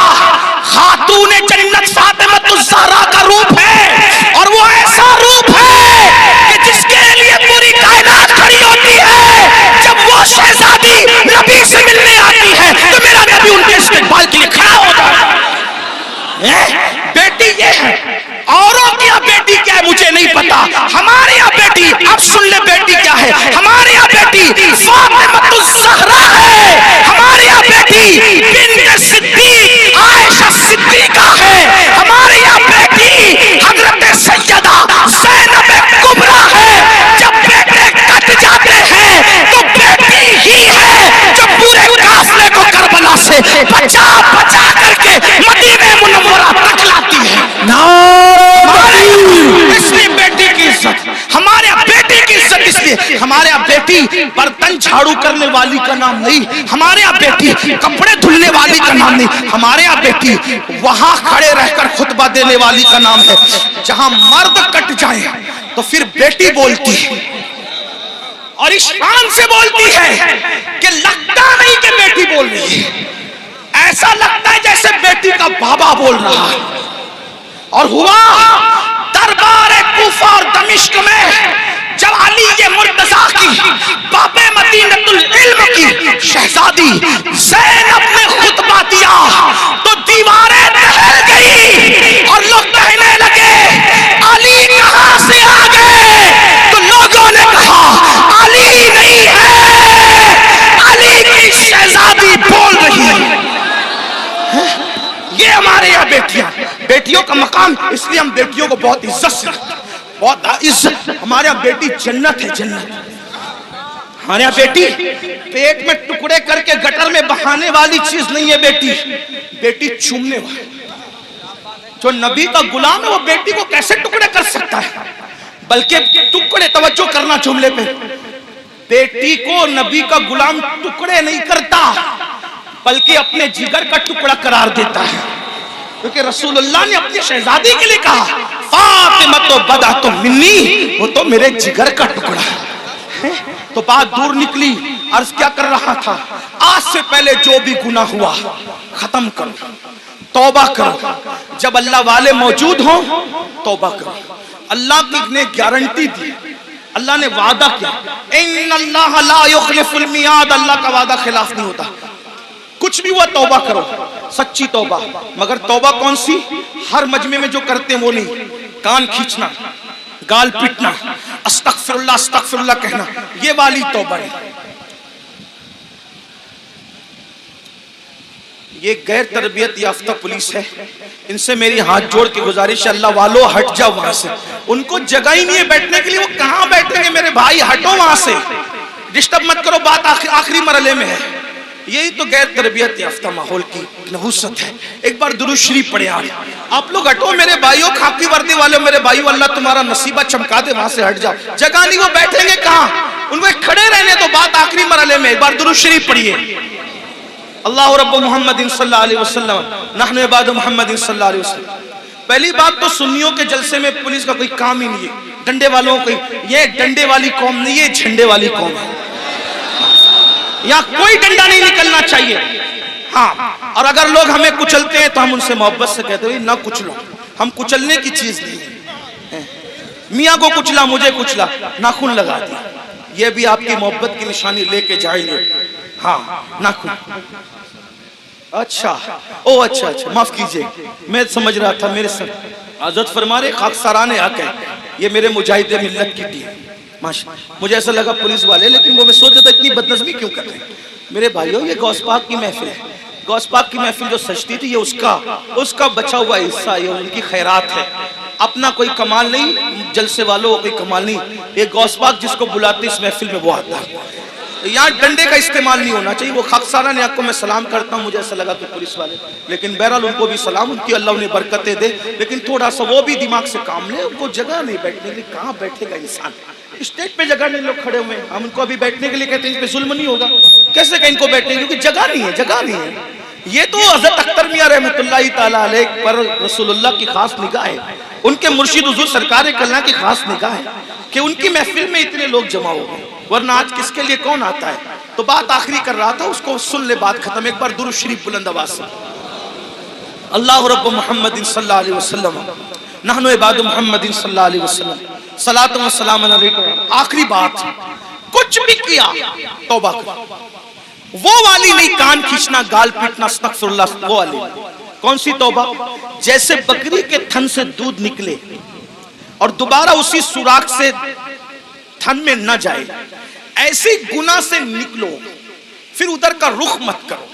خاتون جنت فاطمۃ الزہرا کا روپ ہے، اور وہ ایسا روپ ہے کہ جس کے لیے پوری کائنات کھڑی ہوتی ہے۔ جب وہ شہزادی نبی سے ملنے آتی ہے تو میرا نبی ان کے استقبال کے لیے کھڑا ہو جاتا ہے۔ بیٹی یہ ہے، اوروں کی بیٹی کیا ہے مجھے نہیں پتا، ہمارے یہاں بیٹی، اب سن لے بیٹی کیا ہے، ہمارے یہاں بیٹی فاطمۃ الزہرا ہے، ہمارے یہاں بیٹی بنت صدیق عائشہ صدیقہ ہے، ہمارے یہاں بیٹی حضرت سیدہ زینب کبریٰ ہے۔ جب بیٹے کٹ جاتے ہیں تو بیٹی ہی ہے جو پورے قافلے کو کربلا سے بچا بچا کر کے مدینہ منورہ تک لاتی ہے۔ اس لیے بیٹی کی عزت، ہمارے یہاں بیٹی کی عزت اس لیے، ہمارے یہاں بیٹی برتن جھاڑو کرنے والی کا نام نہیں، ہمارے یہاں بیٹی کپڑے دھلنے والی کا نام نہیں، ہمارے یہاں بیٹی وہاں کھڑے رہ کر خطبہ دینے والی کا نام ہے۔ جہاں مرد کٹ جائے تو پھر بیٹی بولتی ہے اور اشان سے بولتی ہے کہ لگتا نہیں کہ بیٹی بول رہی ہے، ایسا لگتا ہے جیسے بیٹی کا بابا بول رہا ہے۔ اور ہوا دربار کوفہ اور دمشق میں جب علی مرتضیٰ کی باب زینب نے خطبہ دیا تو دیواریں ٹہل گئی اور لوگ کہنے لگے علی کہاں سے آ گئے؟ تو لوگوں نے کہا علی نہیں ہے، علی کی شہزادی بول رہی ہے۔ یہ ہمارے یہاں بیٹیوں کا مقام، اس لیے ہم بیٹیوں کو بہت عزت سے رکھتے ہیں، بہت عزت۔ ہمارے یہاں بیٹی جنت ہے، جنت۔ ہمارے یہاں بیٹی پیٹ میں ٹکڑے کر کے گٹر میں بہانے والی چیز نہیں ہے، بیٹی چومنے والی۔ جو نبی کا غلام ہے وہ بیٹی کو کیسے ٹکڑے کر سکتا ہے؟ بلکہ ٹکڑے، توجہ کرنا جملے پہ، بیٹی کو نبی کا غلام ٹکڑے نہیں کرتا بلکہ اپنے جگر کا ٹکڑا قرار دیتا ہے، کیونکہ رسول اللہ نے اپنی شہزادی کے لیے کہا فاطمہ تو بدعۃ منی، وہ تو میرے جگر کا ٹکڑا ہے۔ تو بات دور نکلی، عرض کیا کر رہا تھا، آج سے پہلے جو بھی گناہ ہوا ختم کرو، توبہ کرو، جب اللہ والے موجود ہوں توبہ کرو۔ اللہ نے گارنٹی دی، اللہ نے وعدہ کیا، ان اللہ لا یخلف المیعاد، اللہ کا وعدہ خلاف نہیں ہوتا۔ کچھ بھی ہوا توبہ کرو، سچی توبہ۔ مگر توبہ کون سی؟ ہر مجمع میں جو کرتے ہیں وہ نہیں، کان کھینچنا، گال پیٹنا، استغفر اللہ استغفر اللہ کہنا، یہ والی توبہ ہے۔ یہ غیر تربیت یافتہ پولیس ہے، ان سے میری ہاتھ جوڑ کے گزارش ہے، اللہ والو ہٹ جاؤ وہاں سے، ان کو جگہ ہی نہیں ہے بیٹھنے کے لیے، وہ کہاں بیٹھیں گے میرے بھائی، ہٹو وہاں سے، ڈسٹرب مت کرو، بات آخری مرحلے میں ہے۔ یہی تو غیر تربیت یافتہ ماحول کی نحوست ہے۔ ایک بار درود شریف پڑھے آپ لوگ، ہٹو میرے بھائیوں، خاکی وردی والے میرے بھائیوں، اللہ تمہارا نصیبہ چمکا دے، وہاں سے ہٹ جاؤ، جگہ نہیں، وہ بیٹھیں گے کہاں، ان کو کھڑے رہنے تو، بات آخری مرحلے میں۔ ایک بار درود شریف پڑھیے، اللہ رب محمد صلی اللہ علیہ وسلم نحن عباد محمد صلی اللہ علیہ وسلم۔ پہلی بات تو سنیوں کے جلسے میں پولیس کا کوئی کام ہی نہیں ہے، ڈنڈے والوں کو، یہ ڈنڈے والی قوم نہیں، یہ جھنڈے والی قوم ہے، یہاں کوئی ڈنڈا نہیں نکلنا چاہیے۔ ہاں، اور اگر لوگ ہمیں کچلتے ہیں تو ہم ان سے محبت سے کہتے ہیں نہ کچلو، ہم کچلنے کی چیز نہیں ہے۔ میاں کو کچلا، مجھے کچلا، ناخن لگا دیا، یہ بھی آپ کی محبت کی نشانی لے کے جائیں گے۔ ہاں، ناخن، اچھا معاف کیجئے، میں سمجھ رہا تھا میرے سر حضرت فرما رہے خاکساران حق ہے، یہ میرے مجاہد ملت کی ٹیم، مجھے ایسا لگا پولیس والے، لیکن وہ میں سوچا تھا اتنی بدنظمی کیوں کر رہے ہیں میرے بھائیوں، یہ غوث پاک کی محفل ہے، غوث پاک کی محفل جو سجتی تھی، یہ اس کا بچا ہوا حصہ، یہ ان کی خیرات ہے، اپنا کوئی کمال نہیں، جلسے والوں کوئی کمال نہیں، یہ غوث پاک جس کو بلاتے اس محفل میں وہ آتا ہے۔ یہاں ڈنڈے کا استعمال نہیں ہونا چاہیے، وہ خاکساران حق کو میں سلام کرتا ہوں، مجھے ایسا لگا کہ پولیس والے، لیکن بہرحال ان کو بھی سلام، ان کی اللہ انہیں برکتیں دے، لیکن تھوڑا سا وہ بھی دماغ سے کام لے، ان کو جگہ نہیں بیٹھنے کے لیے، کہاں بیٹھے گا انسان، اسٹیج پہ جگہ نہیں، لوگ کھڑے ہوئے ہیں، ہم ان کو ابھی بیٹھنے کے لیے کہتے ہیں، ان پہ ظلم نہیں ہوگا، کیسے کہ ان کو بیٹھنے کیونکہ جگہ نہیں ہے۔ یہ تو حضرت اختر میاں رحمۃ اللہ تعالیٰ علیہ پر رسول اللہ کی خاص نگاہ ہے، ان کے مرشد حضور سرکار کلام کی خاص نگاہ ہے کہ ان کی محفل میں اتنے لوگ جمع ہو گئے، ورنہ آج کس کے لیے کون آتا ہے۔ تو بات آخری کر رہا تھا، اس کو سن لے، بات ختم۔ ایک بار درود شریف بلند آواز سے، اللہ رب محمد صلی اللہ علیہ وسلم نحن عباد محمد صلی اللہ علیہ وسلم صلاۃ و سلام علیکم۔ آخری بات، کچھ بھی کیا توبہ کر، وہ والی نہیں، کان کھینچنا، گال پیٹنا، استغفر اللہ، وہ والی۔ کون سی توبہ؟ جیسے بکری کے تھن سے دودھ نکلے اور دوبارہ اسی سوراخ سے تھن میں نہ جائے، ایسی گناہ سے نکلو، پھر ادھر کا رخ مت کرو،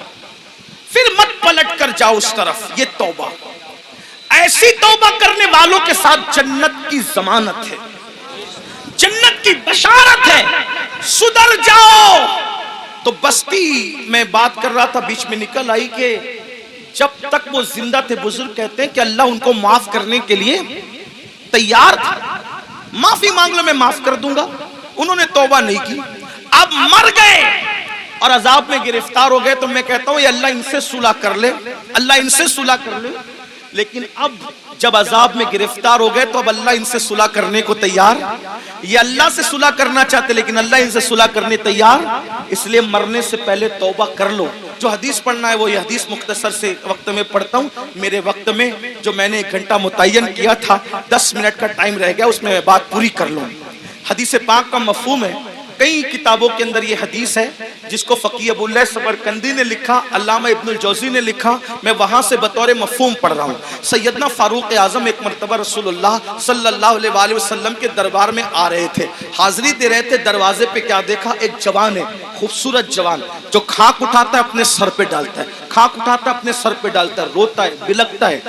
پھر مت پلٹ کر جاؤ اس طرف، یہ توبہ۔ ایسی توبہ کرنے والوں کے ساتھ جنت کی ضمانت ہے، جنت کی بشارت ہے، سدھر جاؤ۔ تو بستی میں بات کر رہا تھا، بیچ میں نکل آئی کہ جب تک وہ زندہ تھے، بزرگ کہتے ہیں کہ اللہ ان کو معاف کرنے کے لیے تیار تھا، معافی مانگ لو میں معاف کر دوں گا، انہوں نے توبہ نہیں کی، اب مر گئے اور عذاب میں گرفتار ہو گئے، تو میں کہتا ہوں یہ اللہ ان سے صلح کر لے، اللہ ان سے صلح کر لے، لیکن اب جب عذاب میں گرفتار ہو گئے تو اب اللہ ان سے صلح کرنے کو تیار، یہ اللہ سے صلح کرنا چاہتے لیکن اللہ ان سے صلح کرنے تیار، اس لیے مرنے سے پہلے توبہ کر لو۔ جو حدیث پڑھنا ہے وہ یہ حدیث مختصر سے وقت میں پڑھتا ہوں، میرے وقت میں جو میں نے 1 گھنٹہ متعین کیا تھا، 10 منٹ کا ٹائم رہ گیا، اس میں بات پوری کر لوں۔ حدیث پاک کا مفہوم ہے، کئی کتابوں کے اندر یہ حدیث ہے جس کو فقیہ ابو اللہ سمرقندی نے لکھا، علامہ ابن الجوزی نے لکھا، میں وہاں سے بطور مفہوم پڑھ رہا ہوں۔ سیدنا فاروق اعظم ایک مرتبہ رسول اللہ صلی اللہ علیہ وآلہ وسلم کے دربار میں آ رہے تھے، حاضری دے رہے تھے۔ دروازے پہ کیا دیکھا؟ ایک جوان ہے، خوبصورت جوان، جو خاک اٹھاتا ہے اپنے سر پہ ڈالتا ہے، خاک اٹھاتا ہے اپنے سر پہ ڈالتا ہے، روتا ہے، بلکتا ہے،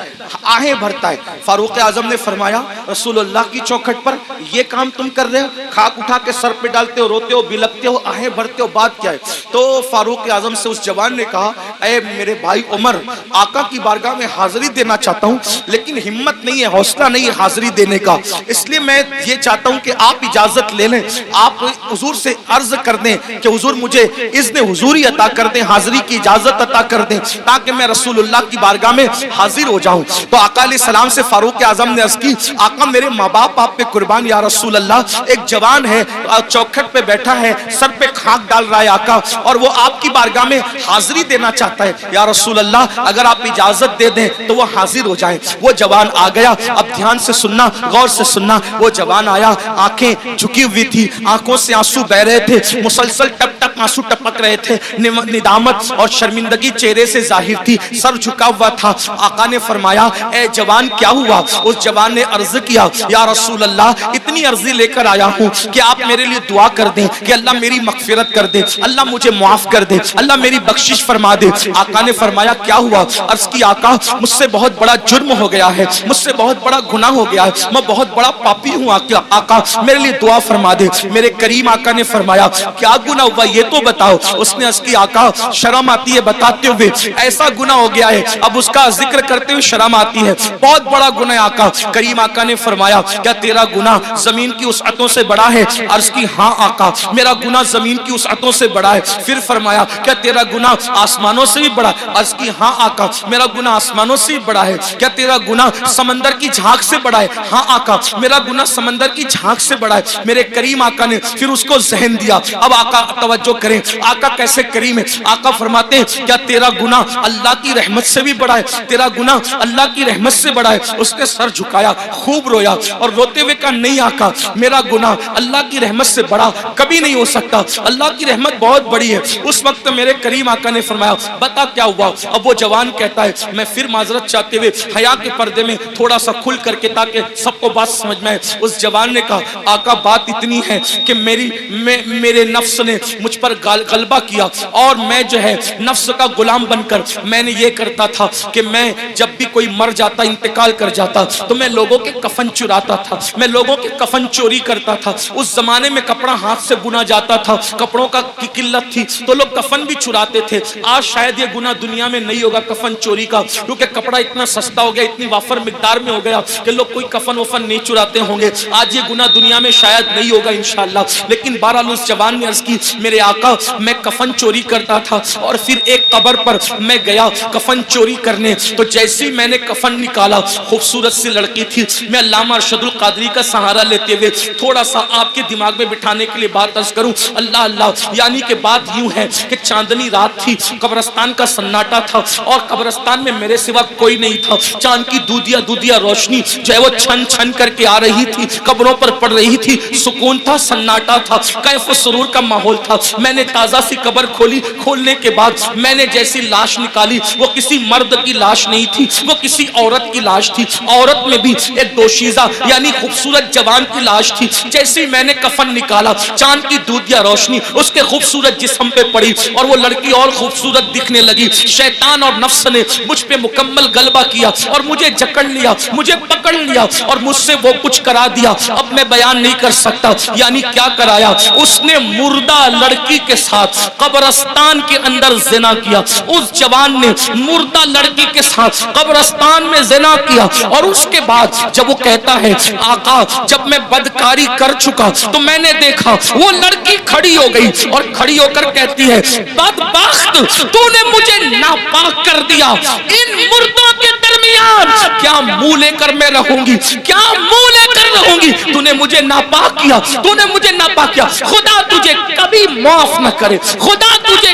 آہیں بھرتا ہے۔ فاروق اعظم نے فرمایا رسول اللہ کی چوکھٹ پر یہ کام تم کر رہے ہو؟ خاک اٹھا کے سر پہ ڈالتے ہو، روتے ہو، بلکتے ہو، آہیں بھرتے ہو، بات کیا ہے؟ تو فاروق اعظم سے اس جوان نے کہا اے میرے بھائی عمر، آقا کی بارگاہ میں حاضری دینا چاہتا ہوں لیکن ہمت نہیں ہے، حوصلہ نہیں ہے حاضری دینے کا، اس لیے میں یہ چاہتا ہوں کہ آپ اجازت لے لیں، آپ حضور سے عرض کر دیں کہ حضور مجھے اذن حضوری عطا کر دیں، حاضری کی اجازت عطا کر دیں تاکہ میں رسول اللہ کی بارگاہ میں حاضر ہو جاؤں۔ تو آقا علیہ السلام سے فاروق اعظم نے عرض کی آقا میرے ماں باپ آپ پہ قربان یا رسول اللہ، ایک جوان ہے چوکھٹ پہ بیٹھا ہے، سر پہ خاک ڈال رہا ہے آقا، اور وہ آپ کی بارگاہ میں حاضری دینا چاہتا ہے یا رسول اللہ، اگر آپ اجازت دے دیں تو وہ حاضر ہو جائیں۔ وہ جوان آ گیا، اب دھیان سے سننا، غور سے سننا، وہ جوان آیا، آنکھیں جھکی ہوئی تھی، آنکھوں سے آنسو بہ رہے تھے، مسلسل ٹپ ٹپ آنسو ٹپک رہے تھے، ندامت اور شرمندگی چہرے سے ظاہر تھی، سر جھکا ہوا تھا۔ آقا نے فرمایا اے جوان کیا ہوا؟ اس جوان نے عرض کیا یا رسول اللہ اتنی عرضی لے کر آیا ہوں کہ آپ میرے لیے دعا کر دیں کہ اللہ میری مغفرت کر دے، اللہ مجھے معاف کر دے، اللہ میری بخشش فرما دے۔ آقا نے فرمایا کیا ہوا؟ عرض کی آقا مجھ سے بہت بڑا جرم ہو گیا ہے، مجھ سے بہت بڑا گناہ ہو گیا ہے، میں بہت بڑا پاپی ہوں آقا میرے لیے دعا فرما دے۔ میرے کریم آقا نے فرمایا کیا گناہ ہوا یہ تو بتاؤ۔ اس نے عرض کی آقا شرم آتی ہے بتاتے ہوئے، ایسا گناہ ہو گیا ہے اب اس کا ذکر کرتے ہوئے شرم آتی ہے، بہت بڑا گناہ ہے آقا۔ کریم آقا نے فرمایا کیا تیرا گناہ زمین کی وسعتوں سے بڑا ہے؟ عرض کی ہاں آقا میرا گناہ زمین کی وسعتوں سے بڑا ہے۔ پھر فرمایا کیا تیرا گناہ آسمانوں سے بھی بڑا؟ عرض کی ہاں آقا میرا گناہ آسمانوں سے بھی بڑا ہے۔ کیا تیرا گناہ سمندر کی جھاگ سے بڑا ہے؟ ہاں آقا میرا گناہ سمندر کی جھاگ سے بڑا ہے۔ میرے کریم آقا نے پھر اس کو ذہن دیا۔ اب آقا توجہ کریں، آقا کیسے کریم ہے۔ آقا فرماتے ہیں کیا تیرا گناہ اللہ کی رحمت سے بھی بڑا ہے؟ تیرا گناہ اللہ کی رحمت سے بڑا ہے۔ اس نے سر جھکایا، خوب رویا اور روتے ہوئے کہا نہیں آقا میرا گناہ اللہ کی رحمت سے بڑا کبھی نہیں ہو سکتا، اللہ کی رحمت بہت بڑی ہے۔ اس وقت میرے کریم آقا نے فرمایا بتا کیا ہوا؟ اب وہ جوان کہتا ہے میں پھر معذرت چاہتے ہوئے حیا کے پردے میں تھوڑا سا کھل کر کے تاکہ سب کو بات سمجھ میں آئے، اس جوان نے کہا آقا بات اتنی ہے کہ میرے نفس نے مجھ پر غلبہ کیا اور میں جو ہے نفس کا غلام بن کر میں نے یہ کرتا تھا کہ میں جب بھی کوئی مر جاتا انتقال کر جاتا تو میں لوگوں کے کفن چراتا تھا، میں لوگوں کے کفن چوری کرتا تھا۔ اس زمانے میں کپڑا ہاتھ سے بنا جاتا تھا، کپڑوں کا کی قلت تھی تو لوگ کفن بھی چراتے تھے۔ آج شاید یہ گناہ دنیا میں نہیں ہوگا کفن چوری کا، کیونکہ کپڑا اتنا سستا ہو گیا، اتنی وافر مقدار میں ہو گیا کہ لوگ کوئی کفن وفن نہیں چراتے ہوں گے۔ آج یہ گناہ دنیا میں شاید نہیں ہوگا انشاءاللہ، لیکن بہرحال اس جوان نے عرض کی میرے آقا میں کفن چوری کرتا تھا اور پھر ایک قبر پر میں گیا کفن چوری کرنے، تو جیسے ہی میں نے کفن نکالا خوبصورت سی لڑکی تھی۔ میں علامہ ارشد القادری کا سہارا لیتے ہوئے تھوڑا سا آپ کے دماغ میں بٹھانے کے لیے بات عرض کروں، اللہ اللہ، یعنی کہ بات یوں ہے کہ چاندنی رات تھی، قبرستان کا سناٹا تھا اور قبرستان میں میرے سوا کوئی نہیں تھا۔ چاند کی دودیا دودیا روشنی جو ہے وہ چھن چھن کر کے آ رہی تھی، قبروں پر پڑ رہی تھی، سکون تھا، سناٹا تھا، کیف و سرور کا ماحول تھا۔ میں نے تازہ سی قبر کھولی، کھولنے کے بعد میں نے جیسی لاش نکالی وہ کسی مرد کی لاش نہیں تھی، وہ کسی عورت کی لاش تھی، عورت میں بھی ایک دوشیزہ یعنی خوبصورت جوان کی لاش تھی۔ جیسے میں نے کفن نکالا چاند کی دودیا روشنی اس کے خوبصورت جسم پہ پڑی اور وہ لڑکی اور خوبصورت دکھنے لگی۔ شیطان اور نفس نے مجھ پہ مکمل غلبہ کیا اور مجھے جکڑ لیا، مجھے پکڑ لیا اور مجھ سے وہ کچھ کرا دیا اب میں بیان نہیں کر سکتا۔ یعنی کیا کرایا؟ اس نے مردہ لڑکی کے ساتھ قبرستان کے اندر زنا کیا۔ اس جوان نے مردہ لڑکی کے ساتھ قبرستان میں زنا کیا اور اس کے بعد جب وہ کہتا ہے آقا جب میں بدکاری کر چکا تو میں نے دیکھا وہ لڑکی کھڑی ہو گئی اور کھڑی ہو کر کہتی ہے بدبخت تو نے مجھے ناپاک کر دیا، ان مردوں کے درمیان کیا منہ لے کر میں رہوں گی، کیا منہ لے کر رہوں گی؟ تو نے مجھے ناپاک کیا، تو نے مجھے ناپاک کیا، خدا تجھے کبھی معاف نہ کرے، خدا تجھے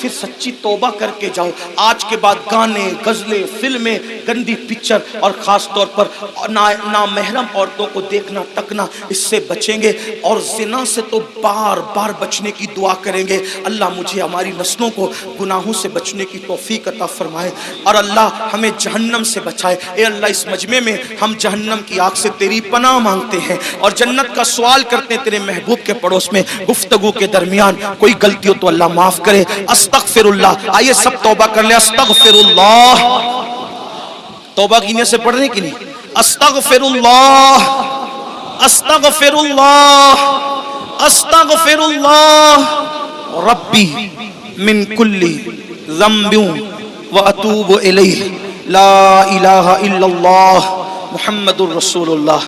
پھر سچی توبہ کر کے جاؤ. آج کے بعد گانے، غزلیں، فلمیں، گندی پکچر اور خاص طور پر نامحرم عورتوں کو دیکھنا ٹکنا، اس سے بچیں گے. اور زنا سے تو بار بار بچنے کی دعا کریں گے. اللہ مجھے ہماری نسلوں کو گناہوں سے بچنے کی توفیق عطا فرمائے اور اللہ ہمیں جہنم سے بچائے. اے اللہ اس مجمع میں ہم جہنم کی آگ سے تیری پناہ مانگتے ہیں اور جنت کا سوال کرتے ہیں تیرے محبوب کے پڑوس میں. گفتگو کے درمیان کوئی غلطی ہو تو اللہ معاف کرے. استغفر اللہ. آئیے سب توبہ کر لیں. استغفر اللہ. توبہ کی نیت سے پڑھنے کی نہیں. استغفر اللہ، استغفر اللہ، استغفر اللہ ربی من کل ذنب واتوب الیہ. لا الہ الا اللہ محمد الرسول اللہ.